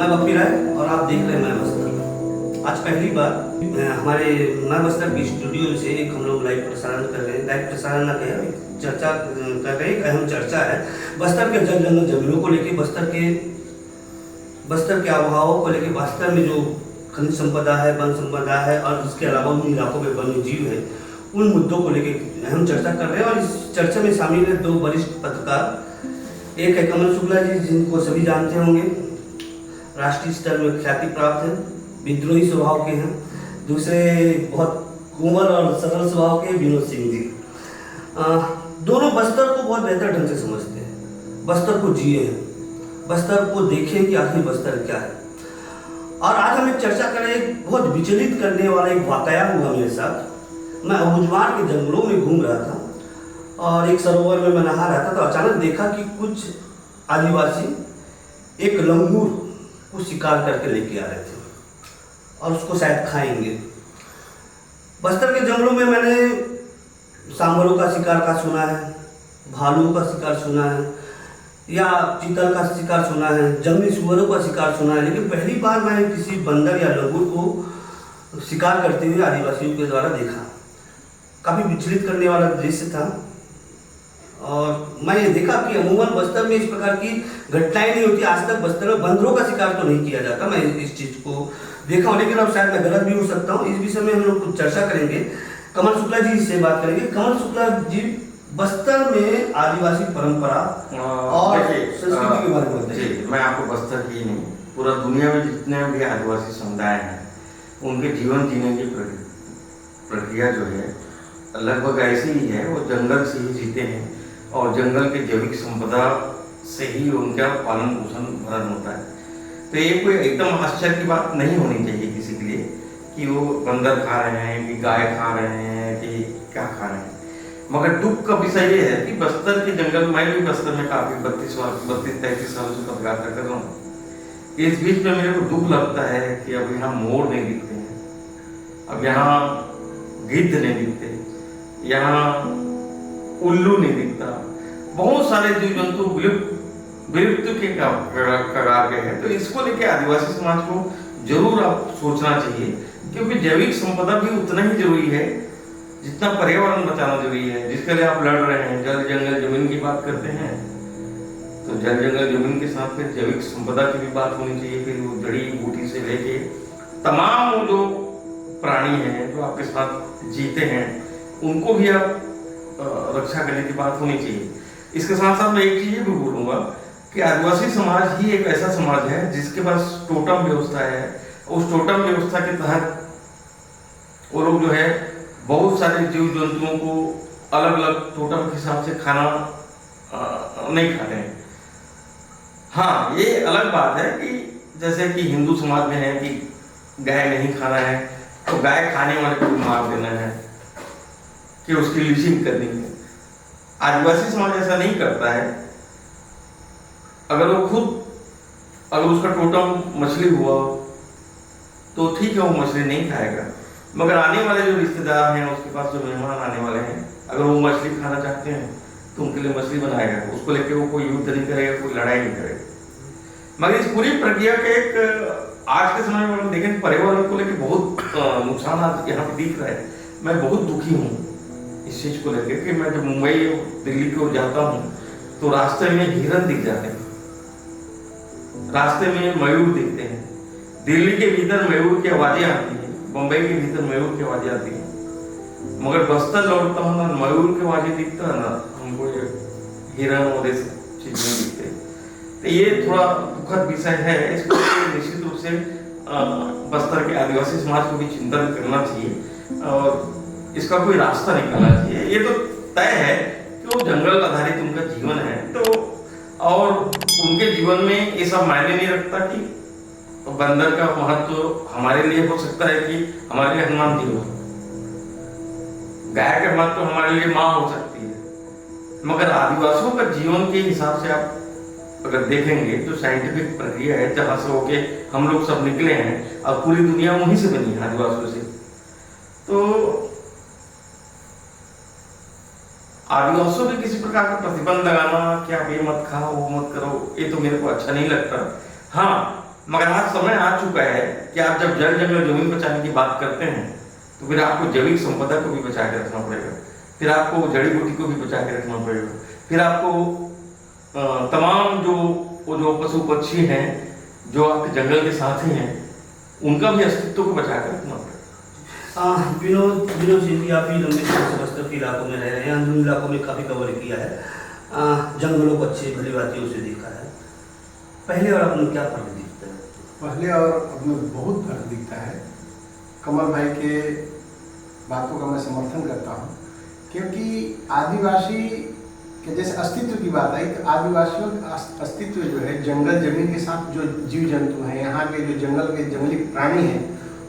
मैं बप्पी राय और आप देख रहे हैं मैं बस्तर। आज पहली बार हमारे मैं बस्तर की स्टूडियो से एक हम लोग लाइव प्रसारण कर रहे हैं। लाइव प्रसारण ना कहें, चर्चा कर रहे हैं। एक अहम चर्चा है बस्तर के जल जंगल जमीनों को लेकर, बस्तर के आबोहवा को लेकर, बस्तर में जो खनिज संपदा है, वन संपदा है और इसके अलावा उन इलाकों में वन्य जीव है, उन मुद्दों को लेकर अहम चर्चा कर रहे हैं। और इस चर्चा में शामिल है दो वरिष्ठ पत्रकार। एक है कमल शुक्ला जी, जिनको सभी जानते होंगे, राष्ट्रीय स्तर में ख्याति प्राप्त है, विद्रोही स्वभाव के हैं। दूसरे बहुत कोमल और सरल स्वभाव के विनोद सिंह जी। दोनों बस्तर को बहुत बेहतर ढंग से समझते हैं, बस्तर को जिए हैं, बस्तर को देखें कि आखिर बस्तर क्या है। और आज हम एक चर्चा करें, एक बहुत विचलित करने वाला एक वाकया हुआ मेरे साथ। मैं अबूझमाड़ के जंगलों में घूम रहा था और एक सरोवर में मैं नहा रहा था, तो अचानक देखा कि कुछ आदिवासी एक लंगूर को शिकार करके लेके आ रहे थे और उसको शायद खाएंगे। बस्तर के जंगलों में मैंने सांभरों का शिकार का सुना है, भालुओं का शिकार सुना है, या चीतल का शिकार सुना है, जंगली सुअरों का शिकार सुना है, लेकिन पहली बार मैं किसी बंदर या लंगूर को शिकार करते हुए आदिवासियों के द्वारा देखा। काफ़ी विचलित करने वाला दृश्य था। और मैं ये देखा कि अमूमन बस्तर में इस प्रकार की घटनाएं नहीं होती। आज तक बस्तर में बंदरों का शिकार तो नहीं किया जाता, मैं इस चीज़ को देखा हूँ, लेकिन अब शायद मैं गलत भी हो सकता हूँ। इस विषय में हम लोग कुछ चर्चा करेंगे। कमल शुक्ला जी से बात करेंगे। कमल शुक्ला जी, बस्तर में आदिवासी परंपरा और संस्कृति के बारे में बताइए। जी, मैं आपको बस्तर की नहीं, पूरा दुनिया में जितने भी आदिवासी समुदाय हैं उनके जीवन जीने की प्रक्रिया जो है लगभग ऐसी ही है। वो जंगल से ही जीते हैं और जंगल के जैविक संपदा से ही उनका पालन पोषण भरण होता है। तो ये कोई एकदम आश्चर्य की बात नहीं होनी चाहिए किसी के लिए कि वो बंदर खा रहे हैं, कि गाय खा रहे हैं, कि क्या खा रहे हैं। मगर दुख का विषय ये है कि बस्तर के जंगल, मैं भी बस्तर में काफी 32-33 सालों से पत्रकार कर रहा हूँ। इस बीच में मेरे को दुख लगता है कि अब यहाँ मोर नहीं दिखते हैं, अब यहाँ गिद्ध नहीं दिखते, यहाँ उल्लू नहीं दिखता। बहुत सारे जीव जंतु विलुप्त के कगार पे है। तो इसको लेके आदिवासी समाज को जरूर आप सोचना चाहिए, क्योंकि जैविक संपदा भी उतना ही जरूरी है जितना पर्यावरण बचाना जरूरी है, जिसके लिए आप लड़ रहे हैं। जल जंगल जमीन की बात करते हैं तो जल जंगल जमीन के साथ फिर जैविक संपदा की भी बात होनी चाहिए। फिर वो जड़ी बूटी से लेके तमाम वो जो प्राणी हैं जो आपके साथ जीते हैं उनको भी आप रक्षा करने की बात होनी चाहिए। इसके साथ साथ मैं एक चीज ये भी बोलूंगा कि आदिवासी समाज ही एक ऐसा समाज है जिसके पास टोटम व्यवस्था है। उस टोटम व्यवस्था के तहत वो लोग जो है बहुत सारे जीव जंतुओं को अलग अलग टोटम के हिसाब से खाना नहीं खाते हैं। हाँ, ये अलग बात है कि जैसे कि हिंदू समाज में है कि गाय नहीं खाना है तो गाय खाने वाले को मार देना है, कि उसकी लिचिंग करनी है। आदिवासी समाज ऐसा नहीं करता है। अगर उसका टोटम मछली हुआ तो ठीक है, वो मछली नहीं खाएगा। मगर आने वाले जो रिश्तेदार हैं, उसके पास जो मेहमान आने वाले हैं, अगर वो मछली खाना चाहते हैं तो उनके लिए मछली बनाएगा। उसको लेके वो कोई युद्ध नहीं करेगा, कोई लड़ाई नहीं करेगा। मगर इस पूरी प्रक्रिया के एक आज के समय में देखें, पर्यावरण को लेकर बहुत नुकसान आज यहाँ पे दिख रहा है। मैं बहुत दुखी हूँ इस चीज को लेकर कि मैं जब मुंबई दिल्ली की ओर जाता हूँ तो रास्ते में हिरन दिख जाते हैं, रास्ते में मयूर दिखते हैं। दिल्ली के भीतर मयूर की आवाजें आती है, मुंबई के भीतर मयूर की आवाजें आती है, मगर बस्तर लौटता हूँ ना मयूर की आवाजें दिखता है ना हमको ये हिरन और ऐसी चीज नहीं दिखते। तो ये थोड़ा दुखद विषय है। इसको निश्चित रूप से बस्तर के आदिवासी समाज को भी चिंतन करना चाहिए और इसका कोई रास्ता निकालना चाहिए। ये तो तय है कि वो जंगल आधारित उनका जीवन है, तो और उनके जीवन में ये सब मायने नहीं रखता कि बंदर का महत्व तो हमारे लिए हो सकता है कि हमारे लिए हनुमान जी हो, गाय का महत्व तो हमारे लिए माँ हो सकती है। मगर आदिवासियों का जीवन के हिसाब से आप अगर देखेंगे तो साइंटिफिक प्रक्रिया है जहां से होके हम लोग सब निकले हैं और पूरी दुनिया वहीं से बनी है, आदिवासियों से। तो आदिवासियों पे किसी प्रकार का प्रतिबंध लगाना कि आप ये मत खाओ वो मत करो, ये तो मेरे को अच्छा नहीं लगता। हाँ, मगर आज समय आ चुका है कि आप जब जल जंगल जमीन बचाने की बात करते हैं तो फिर आपको जैविक संपदा को भी बचा के रखना पड़ेगा, फिर आपको जड़ी बूटी को भी बचा के रखना पड़ेगा, फिर आपको तमाम जो पशु पक्षी हैं जो आपके जंगल के साथी हैं उनका भी अस्तित्व को बचा के रखना पड़ेगा। विनोद विनोद सिंह जी, आप भी लंबे समय से बस्तर के इलाकों में रह रहे हैं, अंदरूनी इलाकों में काफ़ी कवर किया है, जंगलों को अच्छी भली बातियों से देखा है, पहले और अब में क्या फर्क दिखता है? पहले और अब में बहुत फर्क दिखता है। कमल भाई के बातों का मैं समर्थन करता हूँ, क्योंकि आदिवासी के जैसे अस्तित्व की बात आई तो आदिवासियों का अस्तित्व जो है जंगल जमीन के साथ जो जीव जंतु हैं, यहाँ के जो जंगल के जंगली प्राणी हैं,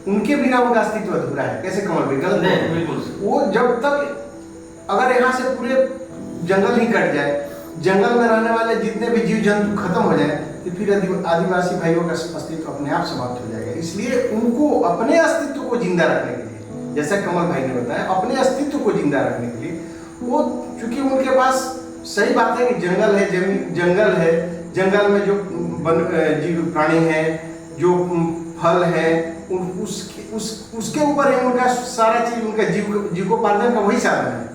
उनके बिना उनका अस्तित्व अधूरा है। कैसे कमल भाई? गलत नहीं, बिल्कुल। वो जब तक अगर यहाँ से पूरे जंगल ही कट जाए, जंगल में रहने वाले जितने भी जीव जंतु खत्म हो जाए तो फिर आदिवासी भाइयों का अस्तित्व अपने आप समाप्त हो जाएगा। इसलिए उनको अपने अस्तित्व को जिंदा रखने के लिए, जैसा कमल भाई ने बताया, अपने अस्तित्व को जिंदा रखने के लिए वो, चूंकि उनके पास सही बात है कि जंगल है, जंगल है, जंगल में जो जीव प्राणी हैं, जो फल है, उसके ऊपर ही उनका सारा चीज, उनका जीविकोपार्जन का वही साधन है,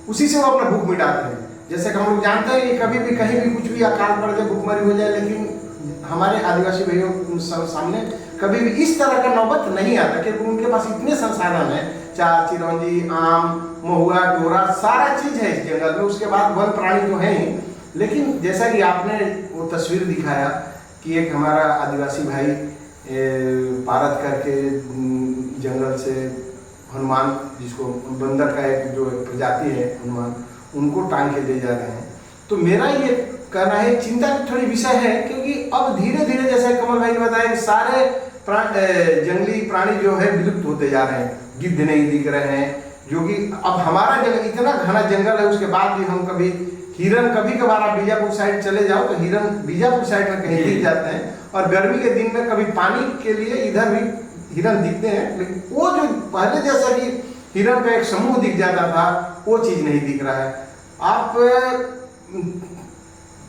उसी से वो अपना भूख मिटाते हैं। जैसे कि हम लोग जानते हैं कि कभी भी कहीं भी कुछ भी अकाल पड़ जाए, भूखमरी हो जाए, लेकिन हमारे आदिवासी भाइयों सामने कभी भी इस तरह का नौबत नहीं आता, क्योंकि उनके पास इतने संसाधन हैं, चार चिरौंजी, आम, महुआ, डोरा, सारा चीज है इस जंगल में। उसके बाद वन प्राणी तो है ही, लेकिन जैसा कि आपने वो तस्वीर दिखाया कि एक हमारा आदिवासी भाई पारत करके जंगल से हनुमान, जिसको बंदर का एक जो प्रजाति है हनुमान, उनको टांग के ले जा रहे हैं। तो मेरा ये कहना है, चिंता की थोड़ी विषय है, क्योंकि अब धीरे धीरे जैसे कमल भाई ने बताया कि सारे जंगली प्राणी जो है विलुप्त होते जा रहे हैं, गिद्ध नहीं दिख रहे हैं, जो कि अब हमारा जंगल इतना घना जंगल है, उसके बाद भी हम कभी हिरन, कभी कभार आप बीजापुर साइड चले जाओ तो हिरन बीजापुर साइड में कहीं दिख जाते हैं, और गर्मी के दिन में कभी पानी के लिए इधर भी हिरन दिखते हैं, लेकिन वो जो पहले जैसा कि हिरन का एक समूह दिख जाता था, वो चीज नहीं दिख रहा है। आप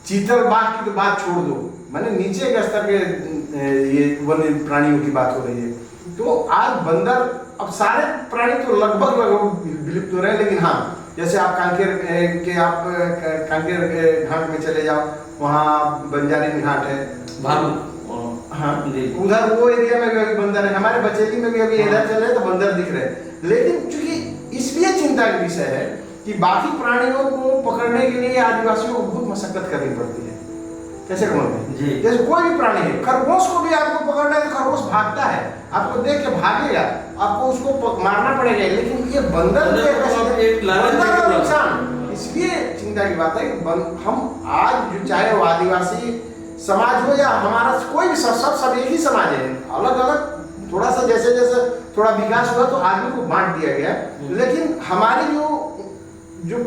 चीतल बाघ की तो बात छोड़ दो, मैंने नीचे के स्तर के ये वन्य प्राणियों की बात हो रही है, तो आज बंदर, अब सारे प्राणी तो लगभग विलुप्त हो रहे हैं, लेकिन हाँ, जैसे आप कांकेर घाट में चले जाओ, वहाँ बंजारी घाट है, हाँ, उधर वो एरिया में भी अभी बंदर है, हमारे बचेली में भी अभी इधर चले तो बंदर दिख रहे हैं। लेकिन चूंकि इसलिए चिंता का विषय है कि बाकी प्राणियों को पकड़ने के लिए आदिवासियों को बहुत मशक्कत करनी पड़ती है। कैसे कहते? जैसे कोई भी प्राणी है, खरगोश को भी आपको पकड़ना है तो खरगोश भागता है, आपको देख के भागेगा, आपको उसको मारना पड़ेगा, लेकिन ये बंदर नुकसान। इसलिए चिंता की बात है कि हम आज जो, चाहे वो आदिवासी समाज हो या हमारा कोई भी, सब एक ही समाज है, अलग अलग थोड़ा सा जैसे जैसे थोड़ा विकास हुआ तो आदमी को बांट दिया गया, लेकिन हमारी जो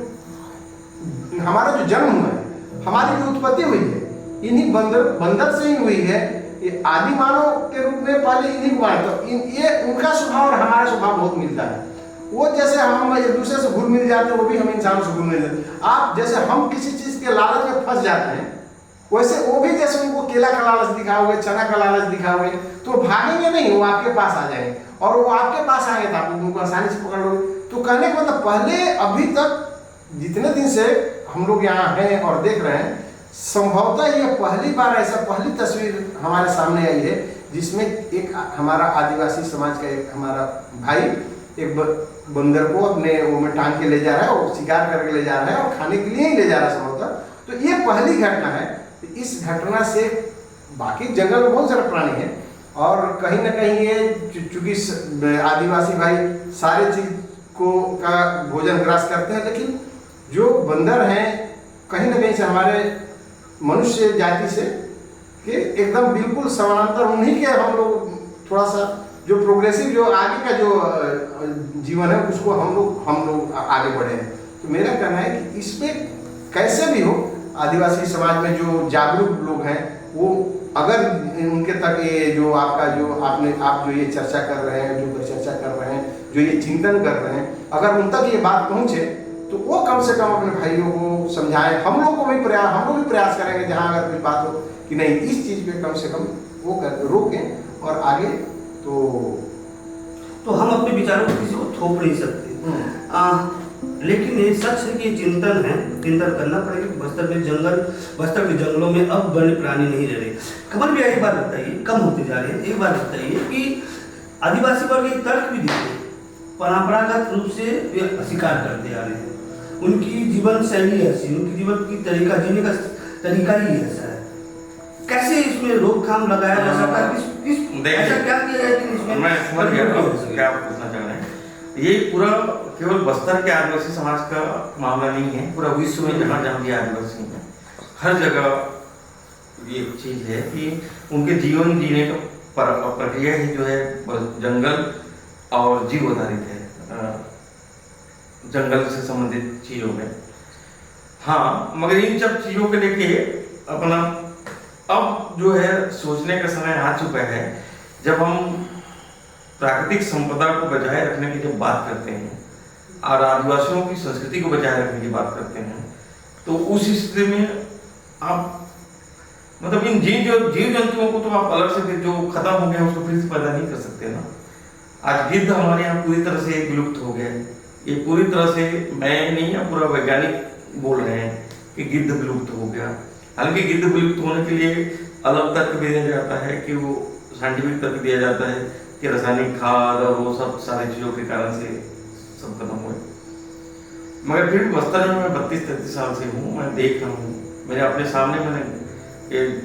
हमारा जो जन्म हुआ है, हमारी जो उत्पत्ति हुई है, इन्हीं बंदर से ही हुई है। ये आदि मानव के रूप में पहले इन्हीं को माना, तो ये उनका स्वभाव और हमारा स्वभाव बहुत मिलता है। वो जैसे हम एक दूसरे से घुल मिल जाते हैं, वो भी हम इंसानों से घुल मिल जाते हैं। आप जैसे हम किसी चीज के लालच में फंस जाते हैं, वैसे वो भी जैसे उनको केला का लालच दिखाओगे, चना का लालच दिखाओगे, तो भागेंगे नहीं, वो आपके पास आ जाएंगे, और वो आपके पास आएंगे तो आप उनको आसानी से पकड़ लोगे। तो कहने का मतलब, पहले अभी तक जितने दिन से हम लोग यहाँ हैं और देख रहे हैं, संभवतः ये पहली बार ऐसा, पहली तस्वीर हमारे सामने आई है जिसमें एक हमारा आदिवासी समाज का एक हमारा भाई एक बंदर को अपने वो में टांग के ले जा रहा है, और शिकार करके ले जा रहा है, और खाने के लिए ही ले जा रहा है संभवतः। तो ये पहली घटना है। इस घटना से बाकी जंगल में बहुत सारे प्राणी हैं, और कहीं ना कहीं ये चूंकि आदिवासी भाई सारे चीज को का भोजन ग्रास करते हैं, लेकिन जो बंदर हैं कहीं ना कहीं से हमारे मनुष्य जाति से कि एकदम बिल्कुल समानांतर, उन्हीं के हम लोग थोड़ा सा जो प्रोग्रेसिव, जो आगे का जो जीवन है, उसको हम लोग आगे बढ़े हैं। तो मेरा कहना है कि इसमें कैसे भी हो, आदिवासी समाज में जो जागरूक लोग हैं, वो अगर उनके तक ये जो आपका जो आप जो ये चर्चा कर रहे हैं, जो चर्चा कर रहे हैं, जो ये चिंतन कर रहे हैं, अगर उन तक ये बात पहुंचे तो वो कम से कम अपने भाइयों को समझाएं। हम लोग भी प्रयास करेंगे, जहां अगर कोई बात हो कि नहीं, इस चीज पे कम से कम वो रोकें और आगे तो हम अपने विचारों को किसी को थोप नहीं सकते। लेकिन ये सच है कि चिंतन करना पड़ेगा कि बस्तर के जंगलों में अब वन्य प्राणी नहीं रह रहे। कमल भैया एक बात बताइए, कम होते जा रहे हैं, एक बात बताइए कि आदिवासी वर्ग एक तर्क भी देते हैं, परंपरागत रूप से वे शिकार करते आ रहे हैं, उनकी जीवन शैली ऐसी, उनकी जीवन की तरीका, जीने का तरीका ही ऐसा है। कैसे इसमें रोकथाम लगाया जा सकता है? ऐसा क्या किया जाए कि इसमें मैं समझ गया क्या आप पूछना चाह रहे हैं। ये पूरा केवल बस्तर के आदिवासी समाज का मामला नहीं है, पूरा विश्व में जहाँ जहाँ भी आदिवासी हैं हर जगह ये चीज है कि उनके जीवन जीने का प्रक्रिया ही जो है जंगल और जीव आधारित है, जंगल से संबंधित चीजों में। हाँ, मगर इन सब चीजों को लेके अपना अब जो है सोचने का समय आ चुका है, जब हम प्राकृतिक संपदा को बचाए रखने की जब बात करते हैं और आदिवासियों की संस्कृति को बचाए रखने की बात करते हैं, तो उस स्थिति में आप मतलब इन जीव जंतुओं को तो आप अलग से फिर जो खत्म हो गया उसको फिर से पैदा नहीं कर सकते ना। आज गिद्ध हमारे यहाँ पूरी तरह से विलुप्त हो गया है। ये पूरी तरह से मैं नहीं या पूरा वैज्ञानिक बोल रहे हैं कि गिद्ध विलुप्त हो गया। हालांकि गिद्ध विलुप्त होने के लिए अलग तर्क दिया जाता है कि वो साइंटिफिक तर्क दिया जाता है कि रासायनिक खाद और वो सब सारी चीज़ों के कारण से सब खत्म हुए। मगर फिर भी बस्तर में मैं 32-33 साल से हूँ, मैं देख रहा हूँ, मेरे अपने सामने मैंने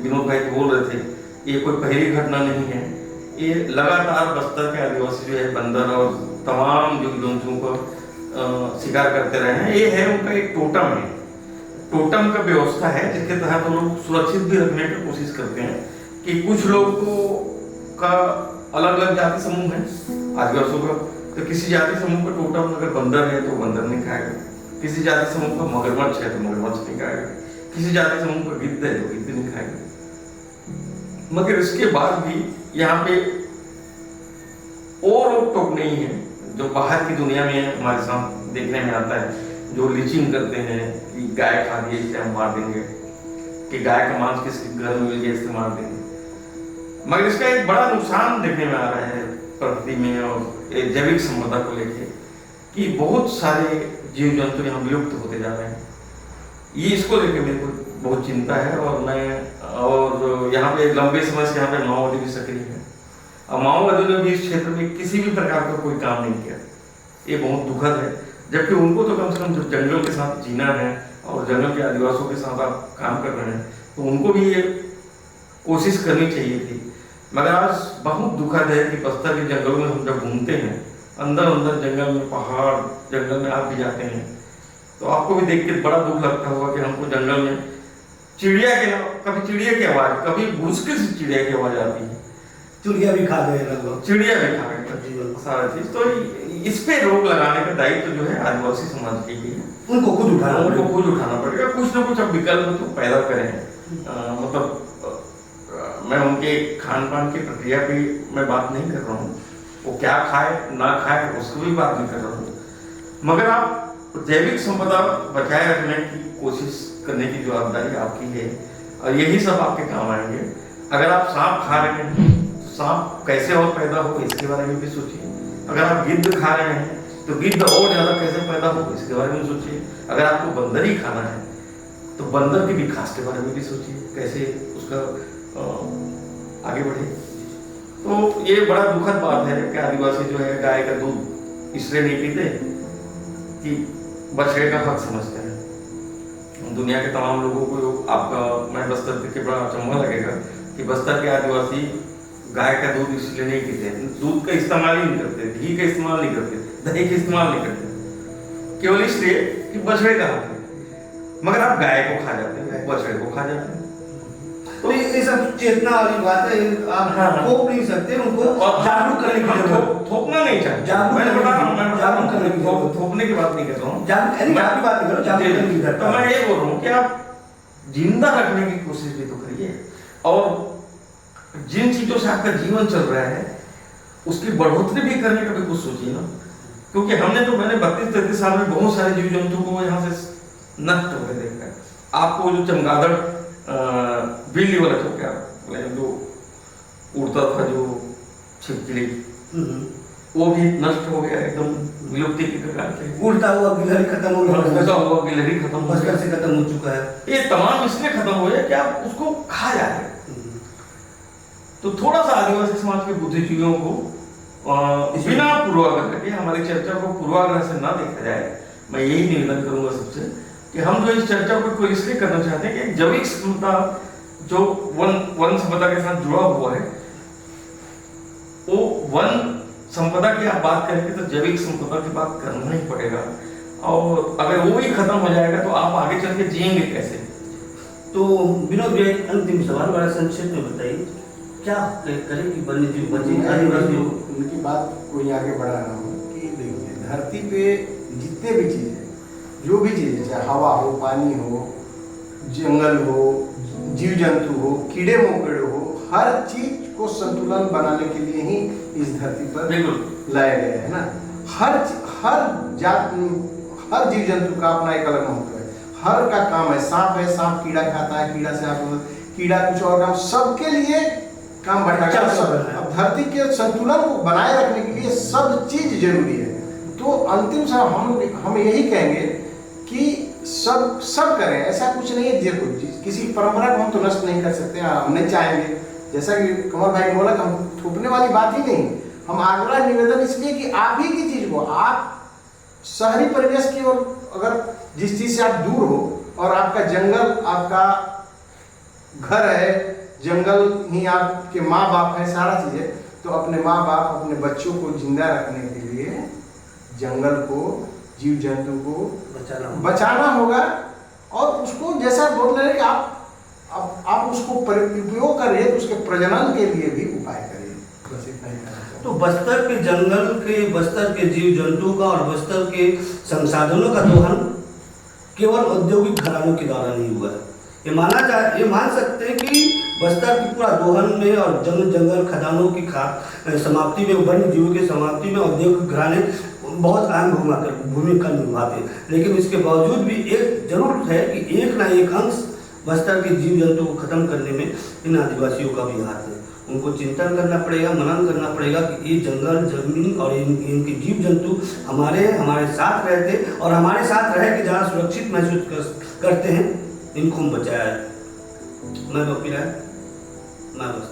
विनोद भाई बोल रहे थे, ये कोई पहली घटना नहीं है। ये लगातार बस्तर के आदिवासी जो है बंदर और तमाम जीव जंतुओं को शिकार करते रहे हैं। ये है उनका एक टोटम है, टोटम का व्यवस्था है जिसके तहत वो लोग सुरक्षित भी रखने की कोशिश करते हैं कि कुछ लोगों का अलग अलग जाति समूह है आदिवासियों का, तो किसी जाति समूह का टोटम अगर बंदर है तो बंदर नहीं खाएगा, किसी जाति समूह का मगरमच्छ है तो मगरमच्छ नहीं खाएगा, किसी जाति समूह का गिद्ध है तो गिद्ध नहीं खाएगा। मगर इसके बाद भी यहाँ पे और रोक टोक नहीं है जो बाहर की दुनिया में हमारे साथ देखने में आता है, जो लीचिंग करते हैं कि गाय खा दिए इसे हम मार देंगे, कि गाय का मांस किसी घर में मिल गया इसे मार देंगे। मगर इसका एक बड़ा नुकसान देखने में आ रहा है प्रकृति में और जैविक संपदा को लेके कि बहुत सारे जीव जंतु यहाँ विलुप्त होते जा रहे हैं। ये इसको लेके मेरे को बहुत चिंता है और यहाँ पे लंबे समय से यहाँ पे माओवादी भी सक्रिय है और माओवादियों ने भी इस क्षेत्र में किसी भी प्रकार का कोई काम नहीं किया। ये बहुत दुखद है, जबकि उनको तो कम से कम जंगल के साथ जीना है और जंगल के आदिवासियों के साथ आप काम कर रहे हैं, तो उनको भी ये कोशिश करनी चाहिए थी। मगर आज बहुत दुखद है कि बस्तर के जंगलों में हम जब घूमते हैं, अंदर अंदर जंगल में, पहाड़ जंगल में आप भी जाते हैं, तो आपको भी देख के बड़ा दुख लगता होगा कि हमको जंगल में कभी चिड़िया की आवाज, कभी मुश्किल से चिड़िया की आवाज आती है, चिड़िया भी खा गए लगभग, चिड़िया भी खा गए सारा चीज। तो इस पे रोक लगाने का दायित्व जो है आदिवासी समाज के लिए उनको खुद उठाना पड़ेगा। कुछ ना कुछ अब विकल्प तो पैदा करें। मतलब मैं उनके खान पान की प्रक्रिया पे मैं बात नहीं कर रहा हूँ, वो क्या खाए ना खाए उसको भी बात नहीं कर रहा हूँ, मगर आप जैविक संपदा बचाए रखने की कोशिश करने की जवाबदारी आपकी है और यही सब आपके काम आएंगे। अगर आप सांप खा रहे हैं तो सांप कैसे और पैदा हो इसके बारे में भी सोचिए। अगर आप गिद्ध खा रहे हैं तो गिद्ध और ज्यादा कैसे पैदा हो इसके बारे में सोचिए। अगर आपको बंदर ही खाना है तो बंदर की विकास के बारे में भी सोचिए, कैसे उसका आगे बढ़े। तो ये बड़ा दुखद बात है कि आदिवासी जो है गाय का दूध इसलिए नहीं पीते कि बछड़े का हक समझते हैं। दुनिया के तमाम लोगों को आपका मैं बस्तर के बड़ा अचंभा लगेगा कि बस्तर के आदिवासी गाय का दूध इसलिए नहीं पीते, दूध का इस्तेमाल ही नहीं करते, घी का इस्तेमाल नहीं करते, दही का इस्तेमाल नहीं करते, केवल इसलिए कि बछड़े का हक है। मगर आप गाय को खा जाते हैं, बछड़े को खा जाते हैं। तो ये सब चेतना वाली बात है, आप थोप नहीं सकते, उनको जागरूक करने की जरूरत। थोपना नहीं चाहिए, जागरूक करने की जरूरत। थोपने की बात नहीं कर रहा हूँ, बात नहीं करो, जागरूक करने की जरूरत। तो मैं ये बोल रहा हूँ कि आप जिंदा रखने की कोशिश भी तो करिए और जिन चीजों से आपका जीवन चल रहा है उसकी बढ़ोतरी भी करने का भी कुछ सोचिए ना। क्योंकि मैंने 32-33 साल में बहुत सारे जीव जंतु को यहाँ से नष्ट होकर देखा है। आपको जो चमगादड़ बिल्ली वाला जो क्या जो उड़ता था जो छिपकली, हम्म। वो भी नष्ट हो गया, एकदम विलुप्ति की कगार पे। उड़ता हुआ गिलहरी खत्म हो गया, उड़ता हुआ गिलहरी खत्म हो बस्तर गया। से खत्म हो चुका है। ये तमाम इसलिए खत्म हो जाए कि आप उसको खा जाए। तो थोड़ा सा आदिवासी समाज के बुद्धिजीवियों को बिना पूर्वाग्रह के, हमारी चर्चा को पूर्वाग्रह से ना देखा जाए। मैं यही निवेदन करूंगा सबसे कि हम जो इस चर्चा को इसलिए करना चाहते हैं कि एक जैविक संपदा जो वन संपदा के साथ जुड़ा हुआ है, वो वन संपदा की आप बात करेंगे तो जैविक संपदा की बात करना ही पड़ेगा। और अगर वो ही खत्म हो जाएगा तो आप आगे चल के जिएंगे कैसे? तो विनोद भाई, अंतिम सवाल बड़ा संक्षेप में बताइए, क्या करें कि वन्य जीव बचे, आदिवासी उनकी बात को ही आगे बढ़ा रहा हूँ कि देखिए, धरती पे जितने भी चीज़ है, जो भी चीज़ है, चाहे हवा हो, पानी हो, जंगल हो, जीव जंतु हो, कीड़े मकोड़े हो, हर चीज को संतुलन बनाने के लिए ही इस धरती पर बिल्कुल लाया गया है ना। हर जात, हर जीव जंतु का अपना एक अलग महत्व है। हर का काम है, सांप है, सांप कीड़ा खाता है, कीड़ा से आप कीड़ा कुछ और काम, सबके लिए काम बढ़ता है। अब धरती के संतुलन को बनाए रखने के लिए सब चीज जरूरी है। तो अंतिम से हम यही कहेंगे कि सब करें, ऐसा कुछ नहीं है। देखो, किसी परंपरा को हम तो नष्ट नहीं कर सकते, हम नहीं चाहेंगे। जैसा कि कमल भाई ने बोला, हम थोपने वाली बात ही नहीं, हम आग्रह निवेदन इसलिए कि आप ही की चीज को, आप शहरी परिवेश की ओर अगर जिस चीज से आप दूर हो और आपका जंगल आपका घर है, जंगल ही आपके माँ बाप है, सारा चीज है, तो अपने माँ बाप अपने बच्चों को जिंदा रखने के लिए जंगल को, जीव जंतु को बचाना होगा। और उसको जैसा बोल रहे हैं कि आप उसको उपयोग करिए, तो उसके प्रजनन के लिए भी उपाय करिए। बस इतना ही कहना चाहता हूं। तो बस्तर के जंगल के, बस्तर के जीव जंतु का और बस्तर के संसाधनों का दोहन केवल औद्योगिक घरानों के द्वारा नहीं हुआ है। ये मान सकते हैं कि बस्तर की पूरा दोहन में और जंगल खदानों की समाप्ति में, वन्य जीवों की समाप्ति में औद्योगिक घराने बहुत अहम भूमिका निभाते हैं। लेकिन इसके बावजूद भी एक जरूर है कि एक ना एक अंश बस्तर के जीव जंतु को खत्म करने में इन आदिवासियों का भी हाथ है। उनको चिंतन करना पड़ेगा, मनन करना पड़ेगा कि ये जंगल, जमीन और इनके जीव जंतु हमारे साथ रहते और हमारे साथ रह के जहाँ सुरक्षित महसूस करते हैं, इनको हम बचाया है। मैं बपीरा, मैं बस